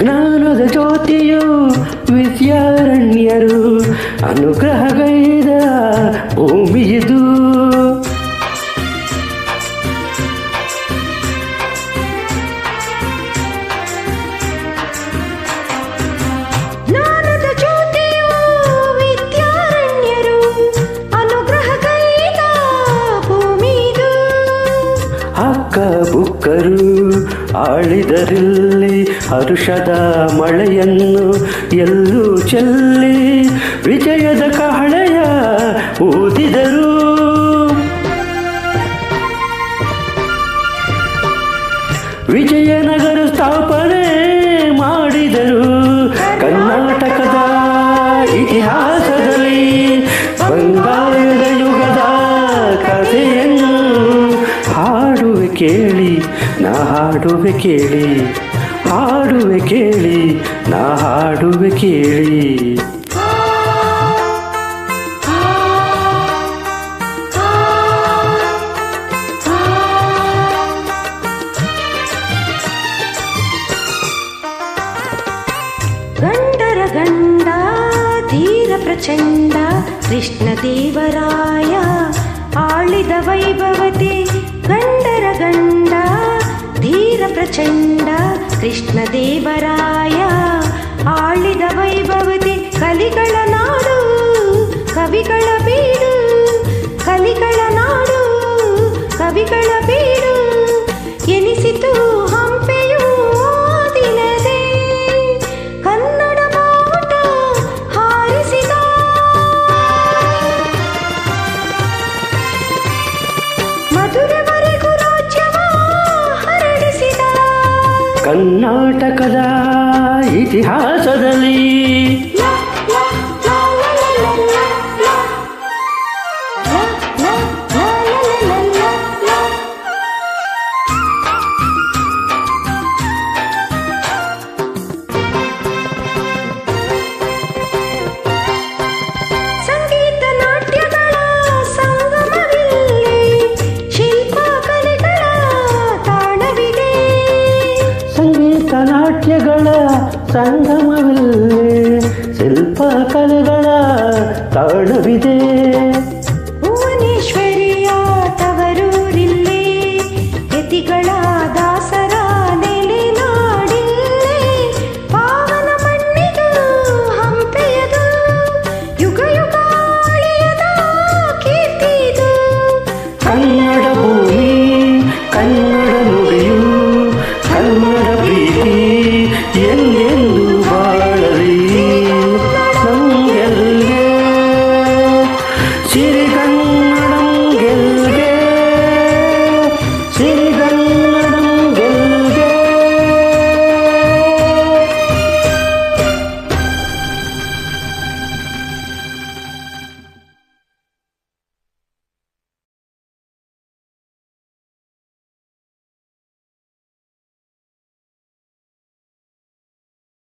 ಜ್ಞಾನದ ಜ್ಯೋತಿಯು ವಿದ್ಯಾರಣ್ಯರು ಅನುಗ್ರಹಗೈದ ಭೂಮಿಯಿದು. ಜ್ಞಾನದ ಜ್ಯೋತಿಯು ವಿದ್ಯಾರಣ್ಯರು ಅನುಗ್ರಹಗೈದ ಭೂಮಿಯಿದು. ಅಕ್ಕ ಬುಕ್ಕರು ಆಳಿದರಿಲ್ಲಿ ಹರುಷದ ಮಳೆಯನ್ನು ಎಲ್ಲೂ ಚೆಲ್ಲಿ ವಿಜಯದ ಕಹಳೆಯ ಊದಿದರು. ವಿಜಯನಗರ ಸ್ಥಾಪನೆ ಮಾಡಿದರು. ಕರ್ನಾಟಕದ ಇತಿಹಾಸದಲ್ಲಿ ಬಂಗಾಳದ ಯುಗದ ಕಥೆಯನ್ನು ಹಾಡುವೆ ಕೇಳಿ, ನಾ ಹಾಡುವೆ ಕೇಳಿ, ಹಾಡುವೆ ಕೇಳಿ, ನಾ ಹಾಡುವೆ ಕೇಳಿ. ಗಂಡರ ಗಂಡ ಧೀರ ಪ್ರಚಂಡ ಕೃಷ್ಣದೇವರಾಯ ಆಳಿದ ವೈಭವತೆ. ಗಂಡರ ಗಂಡ ಧೀರ ಪ್ರಚಂಡ ಕೃಷ್ಣದೇವರಾಯ ಆಳಿದ ವೈಭವತೆ. ಕಲಿಗಳ ನಾಡು ಕವಿಗಳ ಬೀಡು, ಕಲಿಗಳ ನಾಡು ಕವಿಗಳ ಬೀಡು ಎನಿಸಿತು ಹಂಪೆಯು ದಿನದೇ. ಕನ್ನಡ ಬಾವುಟ ಹಾರಿಸಿದ ಮಧುರೆವರೆಗೂ ರಾಜ್ಯವ ಹರಡಿಸಿದ. ಕರ್ನಾಟಕದ ಇತಿಹಾಸದಲ್ಲಿ ಸಂಗೀತ ನಾಟ್ಯಗಳ ಸಂಗಮವಿಲ್ಲಿ, ಶಿಲ್ಪ ಕಲೆಗಳ ತಾಣವಿದೆ. ಸಂಗೀತ ನಾಟ್ಯಗಳ ಸಂಗಮವಿಲ್ಲೇ ಶಿಲ್ಪ ಕಲೆಗಳ ತಾಣವಿದೆ. ಭುವನೇಶ್ವರಿಯ ತವರೂರಿಲ್ಲೇ ಯತಿಗಳ ದಾಸರ ನೆಲೆನಾಡಿಲ್ಲೇ. ಪಾವನ ಮಣ್ಣಿದು ಹಂಪೆಯದು, ಯುಗ ಯುಗಾಳಿಯದ ಕೀರ್ತಿದು. ಕನ್ನಡ ಭೂಮಿ ಕನ್ನಡ ನುಡಿಯು ಕನ್ನಡ ಪ್ರೀತಿ ಎಂದೆಂದು ಬಾಳಲಿ ನಮ್ಗೆಲ್ಲೇ ಸಿರಿಗಂಗ